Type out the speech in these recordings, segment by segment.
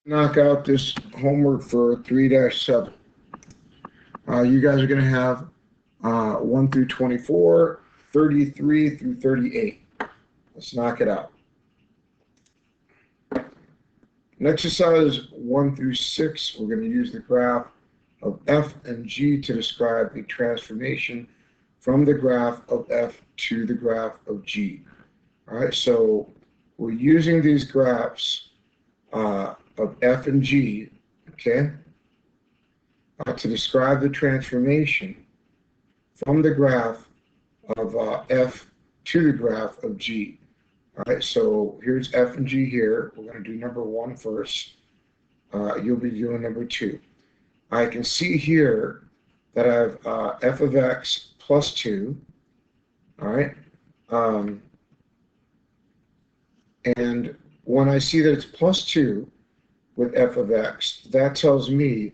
Knock out this homework for 3-7. You guys are going to have 1 through 24, 33 through 38. Let's knock it out. In exercise 1 through 6, we're going to use the graph of f and g to describe the transformation from the graph of f to the graph of g. All right, so we're using these graphs of f and g, okay, to describe the transformation from the graph of f to the graph of g. All right, so here's f and g here. We're going to do number 1 first. You'll be doing number 2. I can see here that I have f of x plus 2. All right. And when I see that it's plus 2 with f of x, that tells me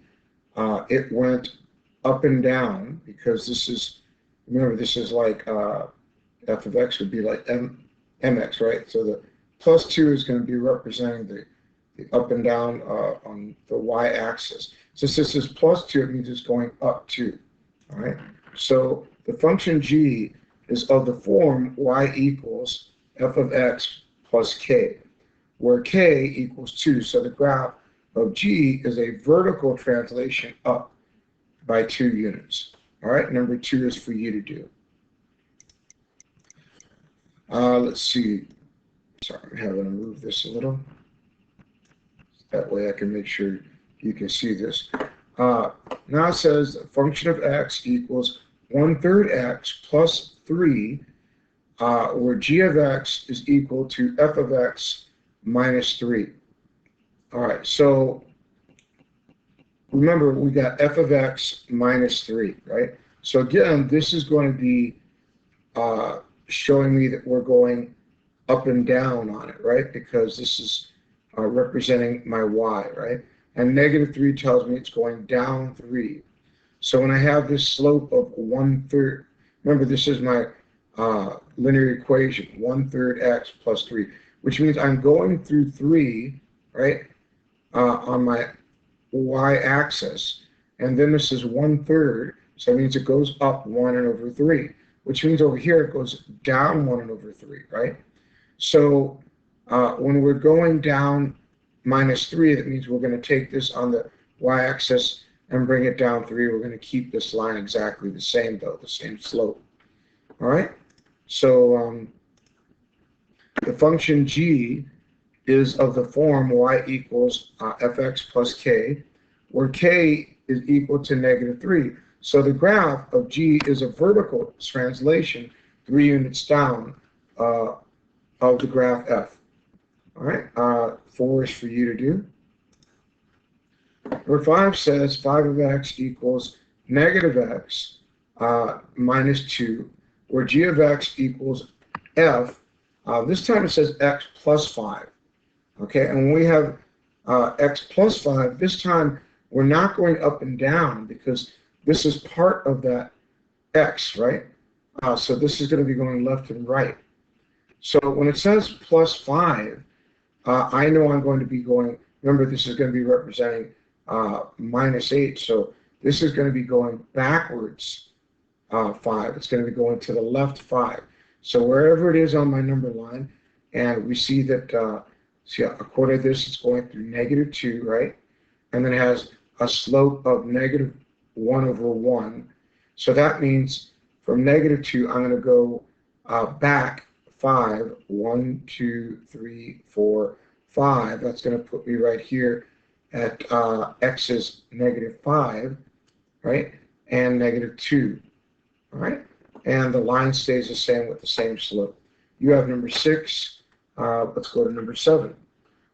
it went up and down, because this is, remember, this is like f of x would be like mx, right? So the plus 2 is going to be representing the up and down on the y-axis. Since this is plus 2, it means it's going up 2. All right. So the function g is of the form y equals f of x plus k, where k equals 2. So the graph of g is a vertical translation up by 2 units. All right, number 2 is for you to do. Let's see. Sorry, I'm having to move this a little. That way I can make sure you can see this. Now it says the function of x equals 1/3 x plus 3, where g of x is equal to f of x minus 3. All right, so remember, we got f of x minus 3, right? So again, this is going to be showing me that we're going up and down on it, right? Because this is representing my y, right? And negative 3 tells me it's going down 3. So when I have this slope of 1/3, remember, this is my linear equation, 1/3 x plus 3, which means I'm going through 3, right, on my y-axis. And then this is 1/3, so that means it goes up 1/3, which means over here it goes down 1/3, right? So when we're going down minus 3, that means we're going to take this on the y-axis and bring it down 3. We're going to keep this line exactly the same, though, the same slope. All right? So the function g is of the form y equals fx plus k, where k is equal to negative 3. So the graph of g is a vertical translation 3 units down of the graph f. All right, 4 is for you to do. Number 5 says 5 of x equals negative x minus 2, where g of x equals f. This time it says x plus 5. Okay, and when we have x plus 5, this time we're not going up and down, because this is part of that x, right? So this is going to be going left and right. So when it says plus 5, I know I'm going to be going, remember, this is going to be representing minus 8. So this is going to be going backwards 5. It's going to be going to the left 5. So wherever it is on my number line, and we see that, see, according to this, it's going through negative 2, right? And then it has a slope of negative 1/1. So that means from negative 2, I'm going to go back 5. 1, 2, 3, 4, 5. That's going to put me right here at x is negative 5, right? And negative 2, all right? And the line stays the same with the same slope. You have number 6. Let's go to number 7.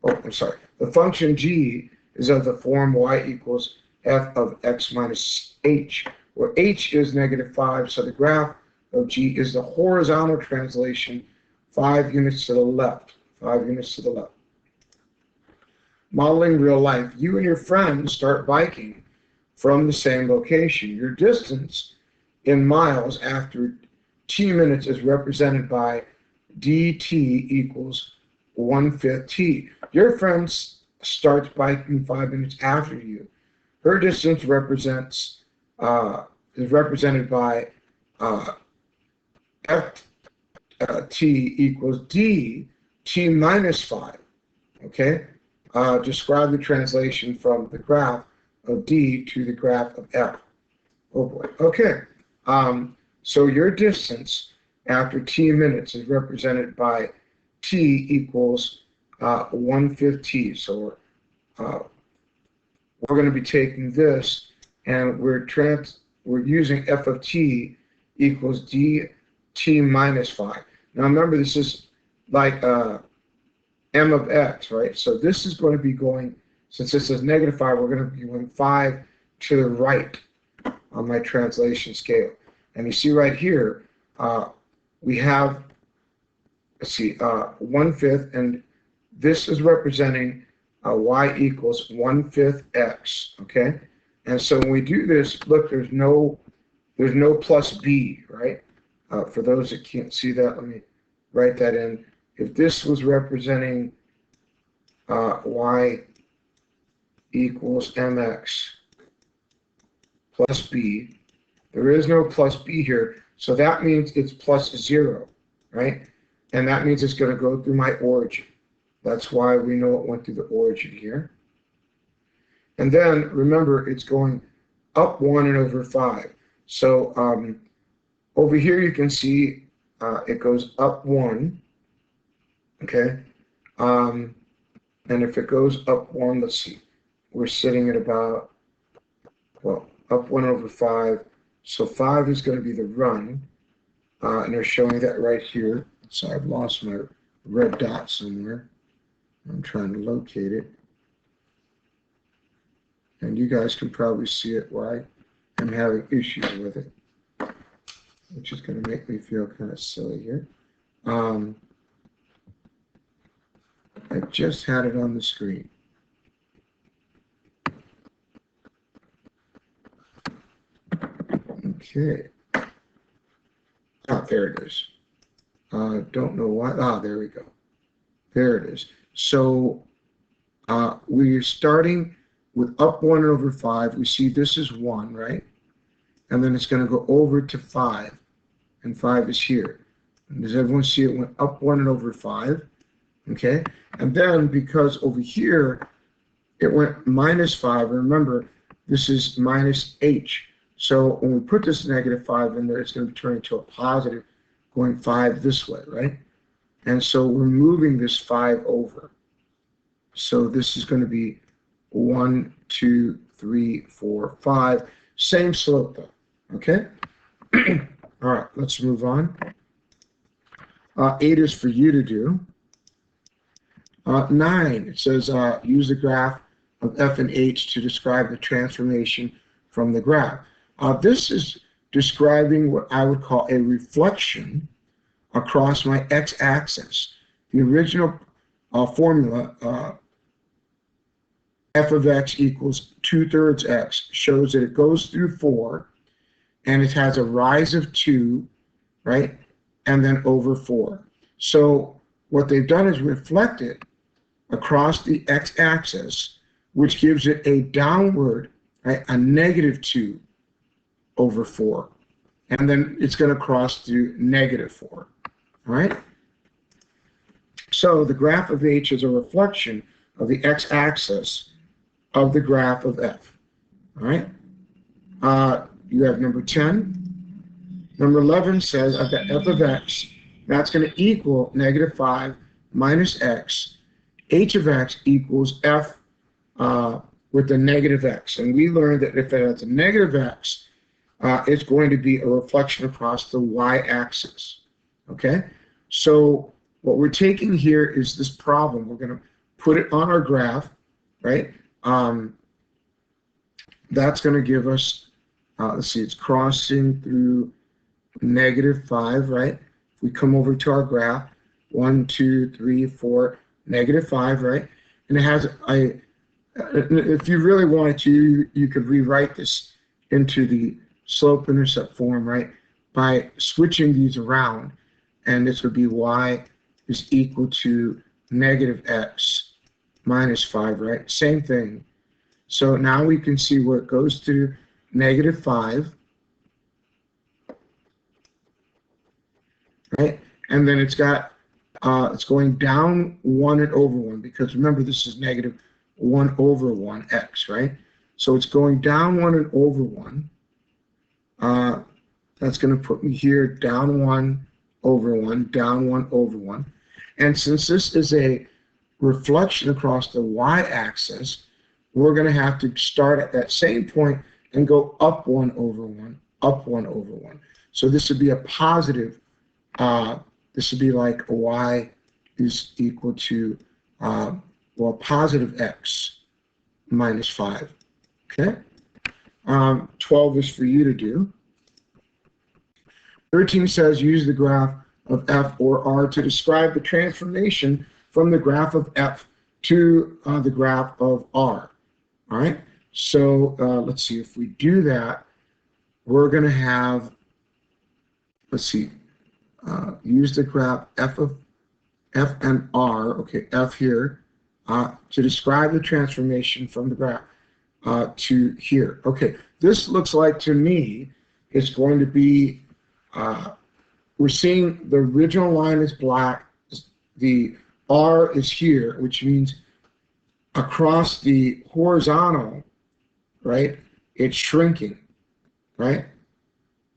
Oh, I'm sorry. The function g is of the form y equals f of x minus h, where h is negative 5. So the graph of g is the horizontal translation 5 units to the left, 5 units to the left. Modeling real life. You and your friends start biking from the same location. Your distance in miles after t minutes is represented by dt equals 1/5 t. Your friends starts biking 5 minutes after you. Her distance represents is represented by f t equals d t minus 5. Okay, describe the translation from the graph of d to the graph of f. Oh boy. Okay. So your distance after t minutes is represented by t equals 1/5 t. So we're going to be taking this, and we're using f of t equals d t minus 5. Now remember, this is like m of x, right? So this is going to be going, since this is -5, we're going to be going 5 to the right on my translation scale. And you see right here, we have, let's see, 1/5, and this is representing y equals 1/5 x, okay? And so when we do this, look, there's no plus b, right? For those that can't see that, let me write that in. If this was representing y equals mx plus b, there is no plus b here, so that means it's plus 0, right? And that means it's going to go through my origin. That's why we know it went through the origin here. And then, remember, it's going up 1/5. So over here you can see it goes up 1, okay? And if it goes up 1, let's see, we're sitting at about, well, up 1/5. So 5 is going to be the run, and they're showing that right here. So I've lost my red dot somewhere. I'm trying to locate it. And you guys can probably see it why I'm having issues with it, which is going to make me feel kind of silly here. I just had it on the screen. Okay. There it is. Don't know why. There we go. There it is. So we're starting with up 1/5. We see this is 1, right? And then it's going to go over to 5, and 5 is here. And does everyone see it went up 1/5? Okay. And then because over here it went -5. Remember, this is minus h. So when we put this -5 in there, it's going to turn into a positive, going 5 this way, right? And so we're moving this 5 over. So this is going to be 1, 2, 3, 4, 5. Same slope though, okay? All right, let's move on. 8 is for you to do. 9, it says use the graph of f and h to describe the transformation from the graph. This is describing what I would call a reflection across my x-axis. The original formula, f of x equals 2/3 x, shows that it goes through 4, and it has a rise of 2, right, and then over 4. So what they've done is reflect it across the x-axis, which gives it a downward, right, a -2 over 4. And then it's going to cross through -4. All right? So the graph of h is a reflection of the x-axis of the graph of f. All right? You have number 10. Number 11 says I've got f of x. That's going to equal -5 minus x. H of x equals f with the negative x. And we learned that if it has a negative x, it's going to be a reflection across the y-axis. Okay? So what we're taking here is this problem. We're going to put it on our graph, right? That's going to give us, let's see, it's crossing through -5, right? If we come over to our graph, 1, 2, 3, 4, -5, right? And it has, if you really wanted to, you could rewrite this into the slope-intercept form, right? By switching these around, and this would be y is equal to -x minus 5, right? Same thing. So now we can see where it goes to negative 5, right? And then it's going down 1 and over 1, because remember, this is negative 1 over 1x, right? So it's going down 1 and over 1. That's going to put me here, down 1 over 1, down 1 over 1. And since this is a reflection across the y-axis, we're going to have to start at that same point and go up 1 over 1, up 1 over 1. So this would be a positive. This would be like y is equal to, well, positive x minus 5. Okay? 12 is for you to do. 13 says use the graph of f or r to describe the transformation from the graph of f to the graph of r. All right, so let's see, if we do that, we're going to have, let's see, use the graph f of f and r, okay, f here, to describe the transformation from the graph to here. Okay, this looks like to me it's going to be, we're seeing the original line is black, the r is here, which means across the horizontal, right, it's shrinking, right?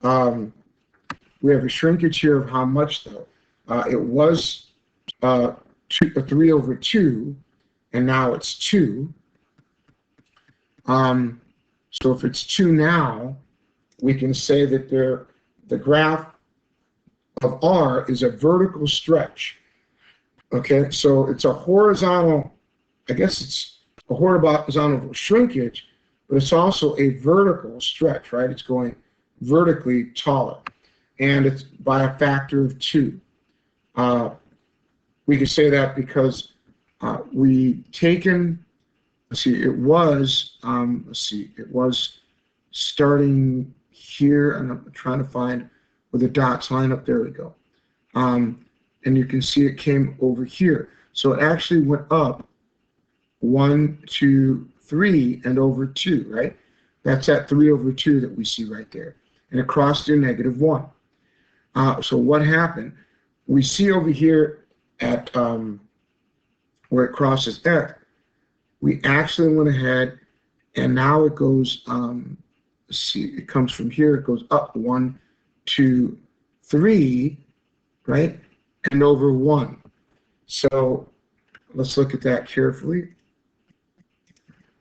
We have a shrinkage here of how much, though? It was 3 over 2, and now it's 2. So if it's 2 now, we can say that the graph of r is a vertical stretch. Okay, so it's a horizontal, I guess it's a horizontal shrinkage, but it's also a vertical stretch, right? It's going vertically taller, and it's by a factor of 2. We can say that because we taken, let's see, it was, it was starting here, and I'm trying to find where the dots line up. There we go. And you can see it came over here. So it actually went up 1, 2, 3, and over 2, right? That's that 3 over 2 that we see right there. And it crossed through negative 1. So what happened? We see over here at where it crosses F, we actually went ahead, and now it goes, let's see, it comes from here, it goes up 1, 2, 3, right? And over 1. So let's look at that carefully.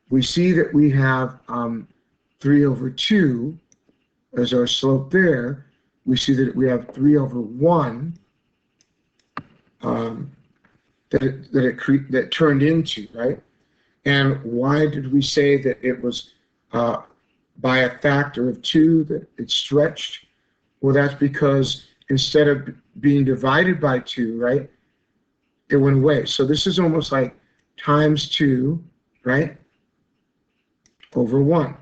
We see that we have 3 over 2 as our slope there. We see that we have 3 over 1 that turned into, right? And why did we say that it was by a factor of 2 that it stretched? Well, that's because instead of being divided by 2, right, it went away. So this is almost like times 2, right, over 1.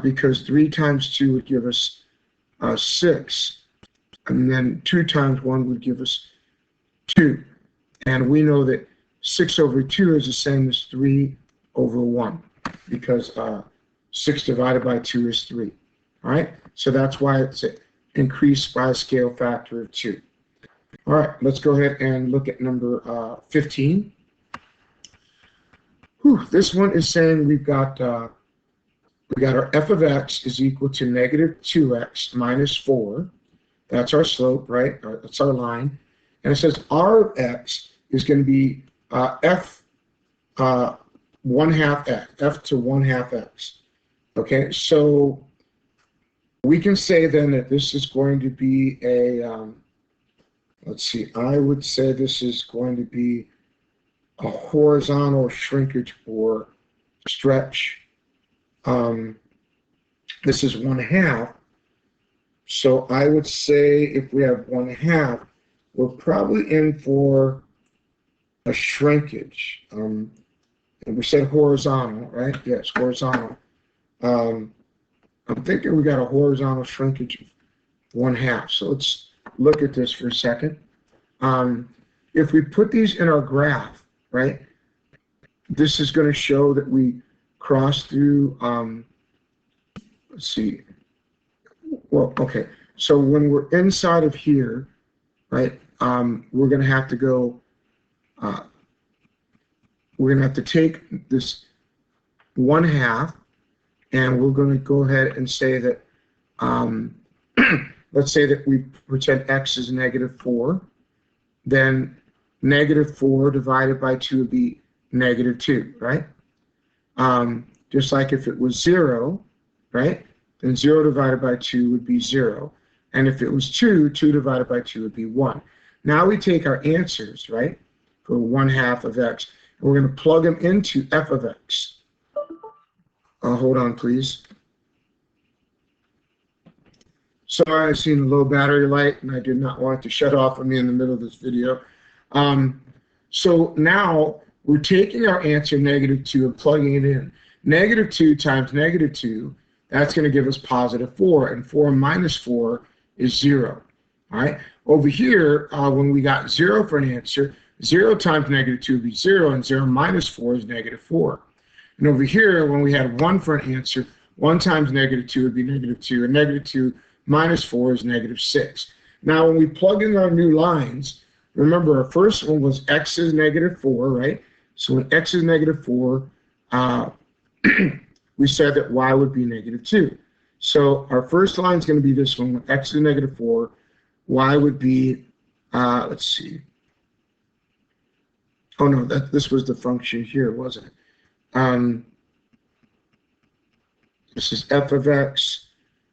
Because 3 times 2 would give us 6, and then 2 times 1 would give us 2. And we know that 6 over 2 is the same as 3 over 1, because 6 divided by 2 is 3. All right, so that's why it's increased by a scale factor of 2. All right, let's go ahead and look at number 15. This one is saying we got our f of x is equal to negative 2x minus 4. That's our slope, right? That's our line. And it says r of x is going to be f 1/2 x, f to 1/2 x. Okay, so we can say then that this is going to be a, let's see, I would say this is going to be a horizontal shrinkage or stretch. This is 1/2. So I would say if we have 1/2, we're probably in for a shrinkage. And we said horizontal, right? Yes, horizontal. I'm thinking we got a horizontal shrinkage of 1/2. So let's look at this for a second. If we put these in our graph, right, this is going to show that we cross through, let's see, well, okay. So when we're inside of here, right, we're going to have to go, we're going to have to take this 1/2, and we're going to go ahead and say that, let's say that we pretend x is -4, then -4 divided by 2 would be -2, right? Just like if it was 0, right, then 0 divided by 2 would be 0. And if it was 2, 2 divided by 2 would be 1. Now we take our answers, right, for 1/2 of x, and we're going to plug them into f of x. Hold on, please. Sorry, I've seen a low battery light, and I did not want it to shut off on me in the middle of this video. So now we're taking our answer, -2, and plugging it in. -2 times -2, that's going to give us +4, and 4 minus 4 is 0. All right. Over here, when we got 0 for an answer, 0 times -2 would be 0, and 0 minus 4 is -4. And over here, when we had 1 for an answer, 1 times -2 would be -2, and -2 minus 4 is -6. Now, when we plug in our new lines, remember our first one was x is -4, right? So when x is -4, we said that y would be -2. So our first line is going to be this one. When x is -4, y would be, let's see. Oh no, this was the function here, wasn't it? This is f of x.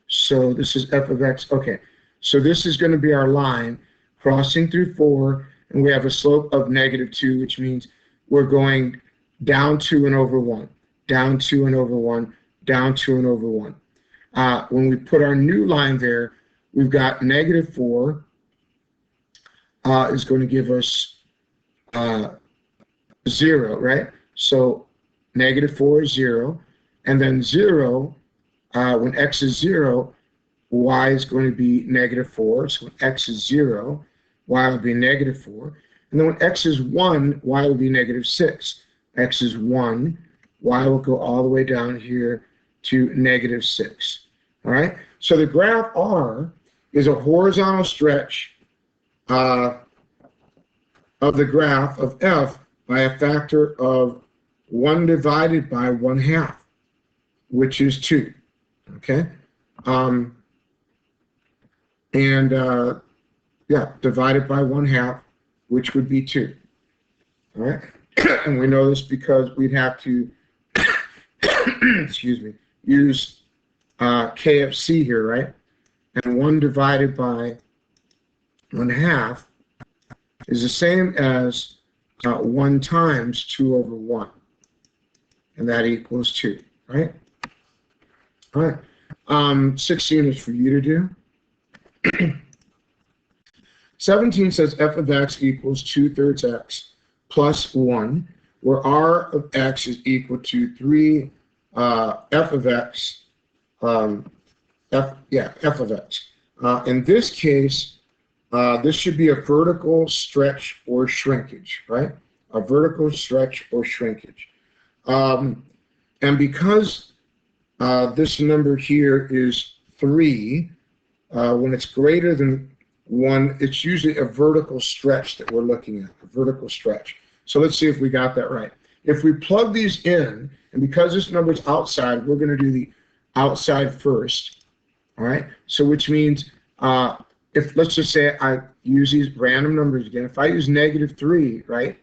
So this is f of x. Okay, so this is going to be our line crossing through 4, and we have a slope of -2, which means we're going down 2 and over 1, down 2 and over 1, down 2 and over 1. When we put our new line there, we've got -4 is going to give us 0, right? So -4 is 0, and then 0, when x is 0, y is going to be -4. So when x is 0, y will be -4. And then when x is 1, y will be -6. X is 1, y will go all the way down here to -6. All right? So the graph R is a horizontal stretch of the graph of f by a factor of 1 divided by 1/2, which is 2. Okay? Yeah, divided by 1/2, which would be 2. All right? And we know this because we'd have to, excuse me, use KFC here, right? And 1 divided by 1/2 is the same as 1 times 2 over 1. And that equals 2, right? All right. 6 units for you to do. 17 says f of x equals 2/3 x plus 1, where r of x is equal to 3 f of x, f of x. In this case, this should be a vertical stretch or shrinkage, right? A vertical stretch or shrinkage. And because this number here is 3, when it's greater than 1, it's usually a vertical stretch that we're looking at, a vertical stretch. So let's see if we got that right. If we plug these in, and because this number is outside, we're going to do the outside first, all right? So which means, if let's just say I use these random numbers again. If I use -3, right?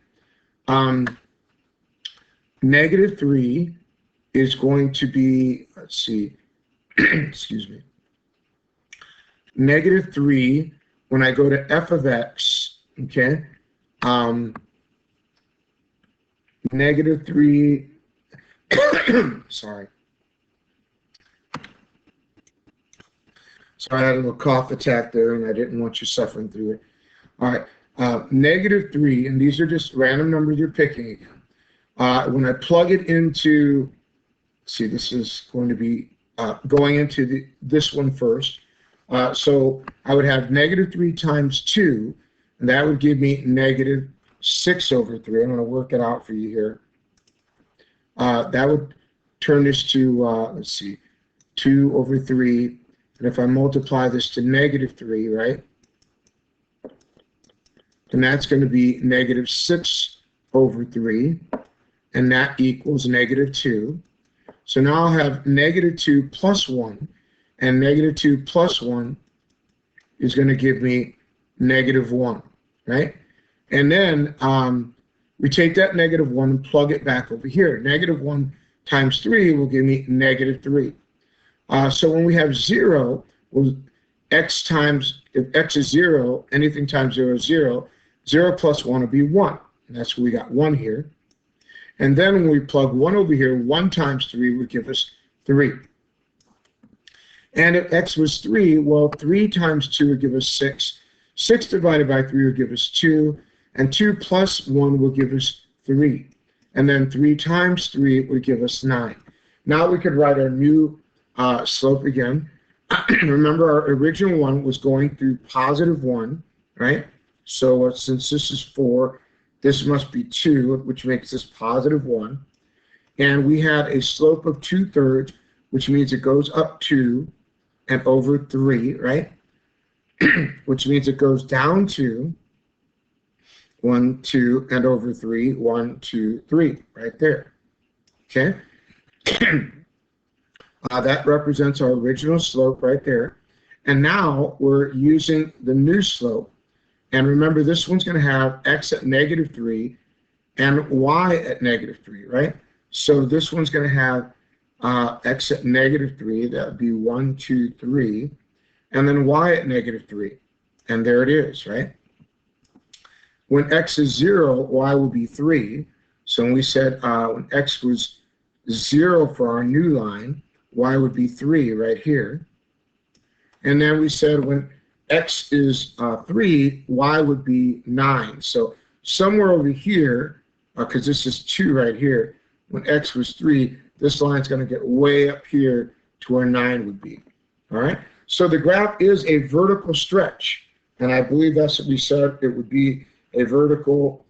-3 is going to be, let's see, excuse me. -3, when I go to f of x, okay, -3, sorry. So I had a little cough attack there, and I didn't want you suffering through it. All right, -3, and these are just random numbers you're picking again. When I plug it into, see, this is going to be going into this one first. So I would have -3 times 2, and that would give me -6 over 3. I'm going to work it out for you here. that would turn this to, let's see, 2 over 3. And if I multiply this to negative 3, right, then that's going to be negative 6 over 3. And that equals negative 2. So now I'll have negative 2 plus 1. And negative 2 plus 1 is going to give me negative 1, right? And then we take that negative 1 and plug it back over here. Negative 1 times 3 will give me negative 3. So when we have 0, well, x times, if x is 0, anything times 0 is 0. 0 plus 1 will be 1. And that's where we got 1 here. And then when we plug 1 over here, 1 times 3 would give us 3. And if x was 3, well, 3 times 2 would give us 6. 6 divided by 3 would give us 2. And 2 plus 1 will give us 3. And then 3 times 3 would give us 9. Now we could write our new slope again. Remember, our original one was going through positive 1, right? So since this is 4, this must be 2, which makes this positive 1. And we had a slope of 2/3, which means it goes up 2 and over 3, right? Which means it goes down 2, 1, 2, and over 3, 1, 2, 3, right there. Okay? That represents our original slope right there. And now we're using the new slope. And remember, this one's going to have x at negative 3 and y at negative 3, right? So this one's going to have x at negative 3. That would be 1, 2, 3. And then y at negative 3. And there it is, right? When x is 0, y will be 3. So when we said when x was 0 for our new line, y would be 3 right here. And then we said when x is 3, y would be 9. So somewhere over here, because this is 2 right here, when x was 3, this line's going to get way up here to where 9 would be. All right? So the graph is a vertical stretch. And I believe that's what we said. It would be a vertical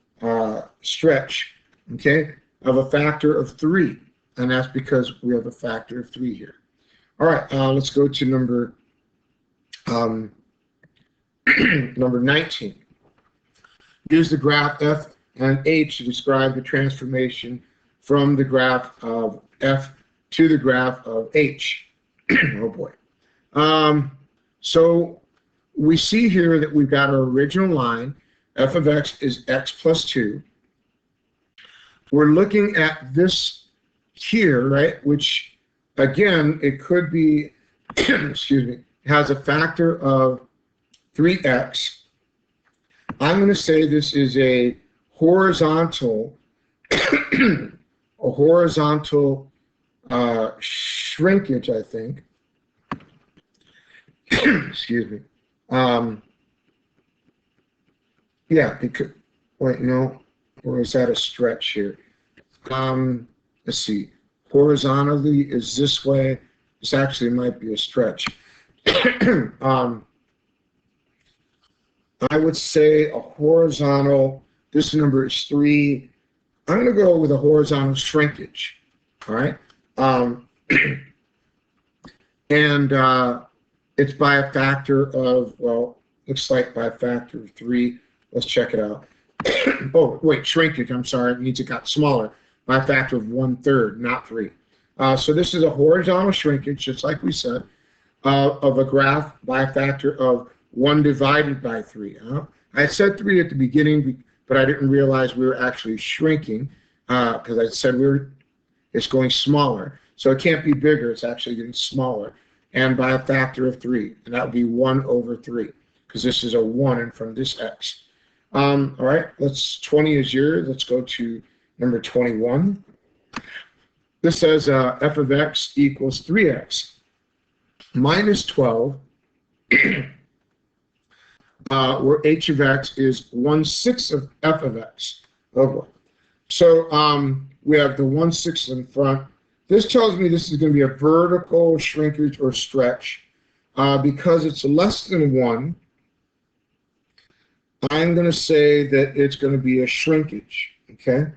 stretch, okay, of a factor of 3. And that's because we have a factor of 3 here. All right, let's go to number 19. Use the graph f and h to describe the transformation from the graph of f to the graph of h. Oh boy. So we see here that we've got our original line. F of x is x plus 2. We're looking at this here, right, which, again, it could be, excuse me, has a factor of 3x. I'm going to say this is a horizontal, shrinkage, I think. Excuse me. Yeah, because, wait, no, or is that a stretch here? Let's see. Horizontally is this way. This actually might be a stretch. I would say a horizontal, this number is 3. I'm going to go with a horizontal shrinkage. All right. And it's by a factor of, well, looks like by a factor of 3. Let's check it out. Oh, wait, shrinkage, I'm sorry. It means it got smaller by a factor of 1/3, not 3. So this is a horizontal shrinkage, just like we said, of a graph by a factor of 1 divided by 3. I said 3 at the beginning, but I didn't realize we were actually shrinking because I said it's going smaller. So it can't be bigger, it's actually getting smaller. And by a factor of 3, and that would be 1 over 3, because this is a 1 in front of this x. All right, 20 is yours. Let's go to number 21. This says f of x equals 3x minus 12, where h of x is 1/6 of f of x. Oh boy. So we have the 1/6 in front. This tells me this is going to be a vertical shrinkage or stretch. Because it's less than 1, I'm going to say that it's going to be a shrinkage, okay?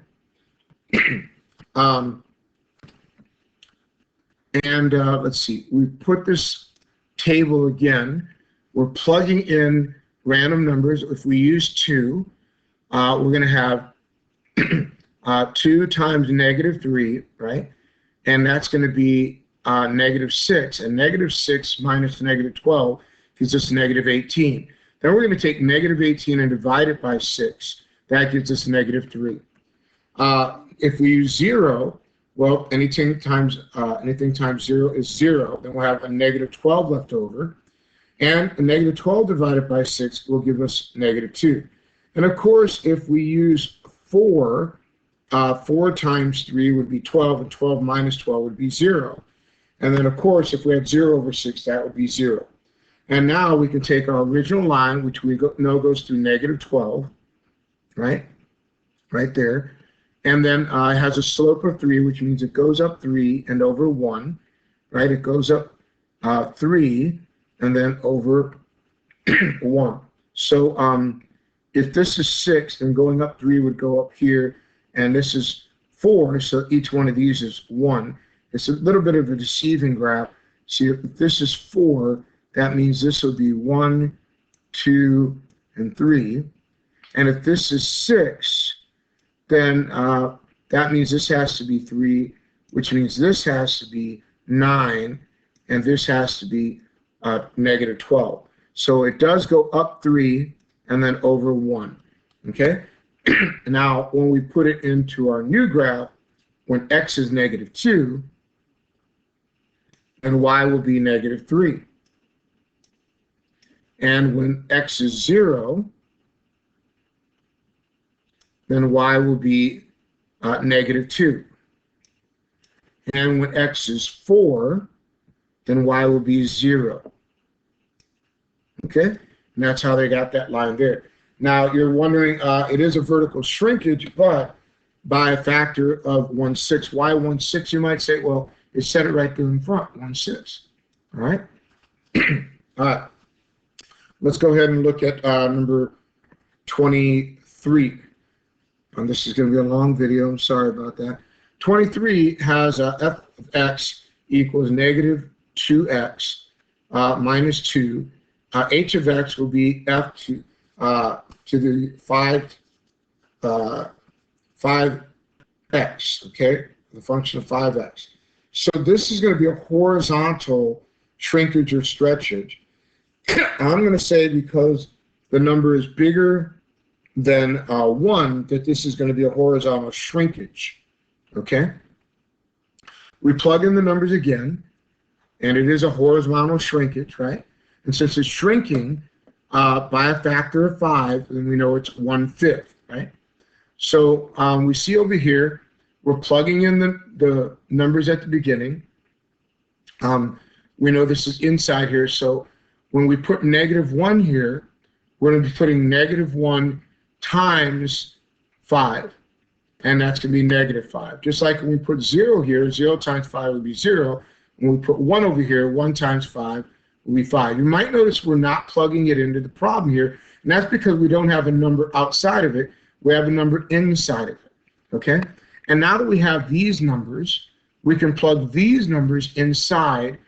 And let's see, we put this table again. We're plugging in random numbers. If we use 2, we're going to have 2 times -3, right? And that's going to be -6. And -6 minus -12 gives us -18. Then we're going to take -18 and divide it by 6. That gives us -3. If we use 0, well, anything times 0 is 0. Then we'll have a -12 left over. And a -12 divided by 6 will give us -2. And of course, if we use 4, 4 times 3 would be 12, and 12 minus 12 would be 0. And then, of course, if we had 0 over 6, that would be 0. And now we can take our original line, which we know goes through -12, right? Right there. And then it has a slope of 3, which means it goes up 3 and over 1, right? It goes up 3 and then over 1. So if this is 6, then going up 3 would go up here, and this is 4, so each one of these is 1. It's a little bit of a deceiving graph. See, if this is 4, that means this will be 1, 2, and 3. And if this is 6, then that means this has to be 3, which means this has to be 9, and this has to be -12. So it does go up 3 and then over 1, okay? Now, when we put it into our new graph, when x is -2, then y will be -3. And when x is 0, then y will be -2. And when x is 4, then y will be 0. Okay? And that's how they got that line there. Now, you're wondering, it is a vertical shrinkage, but by a factor of 1/6. Why 1/6? You might say, well, it said it right there in front, 1/6. All right? All right. Let's go ahead and look at number 23. And this is going to be a long video. I'm sorry about that. 23 has f of x equals -2x minus 2. H of x will be f to the 5x, okay? The function of 5x. So this is going to be a horizontal shrinkage or stretchage. I'm going to say because the number is bigger than 1, that this is going to be a horizontal shrinkage, okay? We plug in the numbers again, and it is a horizontal shrinkage, right? And since it's shrinking by a factor of 5, then we know it's 1/5, right? So we see over here, we're plugging in the numbers at the beginning. We know this is inside here, so when we put -1 here, we're going to be putting -1 times 5, and that's going to be -5. Just like when we put 0 here, 0 times 5 would be 0. When we put 1 over here, 1 times 5 will be 5. You might notice we're not plugging it into the problem here, and that's because we don't have a number outside of it. We have a number inside of it, okay? And now that we have these numbers, we can plug these numbers inside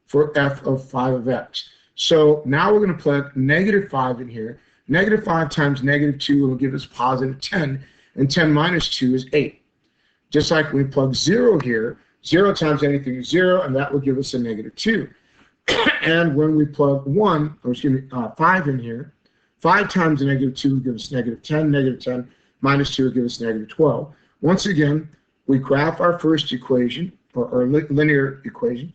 for f of 5 of x. So now we're going to plug -5 in here. -5 times -2 will give us +10, and 10 minus 2 is 8. Just like we plug 0 here, 0 times anything is 0, and that will give us a -2. And when we plug 5 in here, 5 times a -2 will give us -10, -10 minus 2 will give us -12. Once again, we graph our first equation, or linear equation.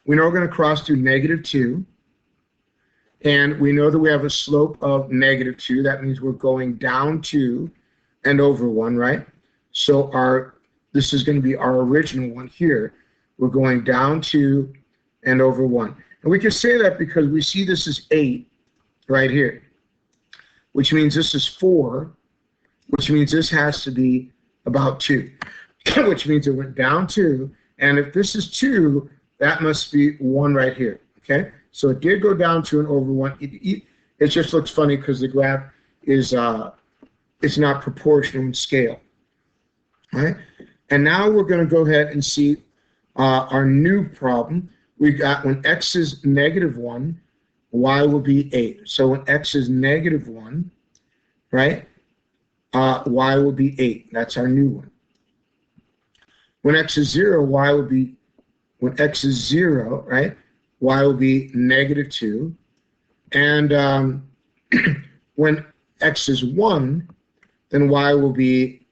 We know we're going to cross through -2, and we know that we have a slope of -2. That means we're going down 2 and over 1, right? So this is going to be our original one here. We're going down 2 and over 1. And we can say that because we see this is 8 right here, which means this is 4, which means this has to be about 2, which means it went down 2. And if this is 2, that must be 1 right here, okay? So it did go down 2 and over 1. It just looks funny because the graph is it's not proportional in scale, all right? And now we're going to go ahead and see our new problem, we got when x is -1, y will be 8. So when x is -1, right, y will be 8. That's our new one. When x is 0, y will be, when x is 0, right, y will be -2. And when x is 1, then y will be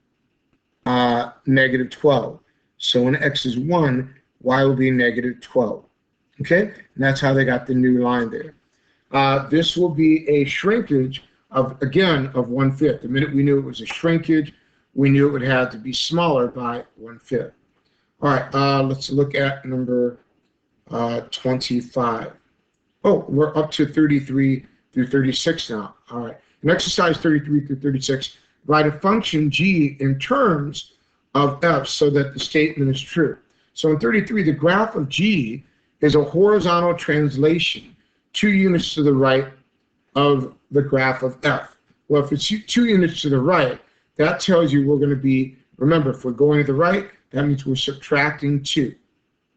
-12. So when x is 1, y will be -12. Okay, and that's how they got the new line there. This will be a shrinkage of, again, of 1/5. The minute we knew it was a shrinkage, we knew it would have to be smaller by 1/5. All right, let's look at number 25. Oh, we're up to 33 through 36 now. All right, in exercise 33 through 36, write a function g in terms of f so that the statement is true. So in 33, the graph of g is a horizontal translation 2 units to the right of the graph of f. Well, if it's 2 units to the right, that tells you we're going to be, remember, if we're going to the right, that means we're subtracting 2,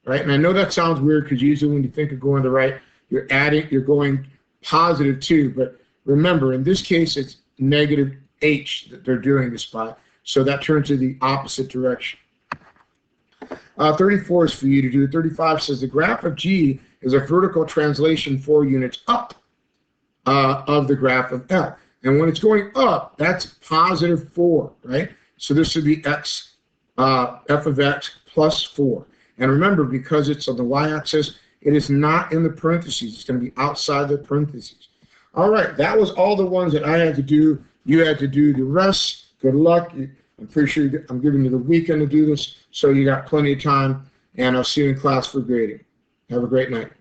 right? And I know that sounds weird because usually when you think of going to the right, you're adding, you're going +2, but remember, in this case, it's -h that they're doing this by, so that turns in the opposite direction. 34 is for you to do. 35 says the graph of g is a vertical translation 4 units up of the graph of f. And when it's going up, that's +4, right? So this would be x, f of x plus 4. And remember, because it's on the y-axis, it is not in the parentheses. It's going to be outside the parentheses. All right, that was all the ones that I had to do. You had to do the rest. Good luck. I'm pretty sure I'm giving you the weekend to do this, so you got plenty of time, and I'll see you in class for grading. Have a great night.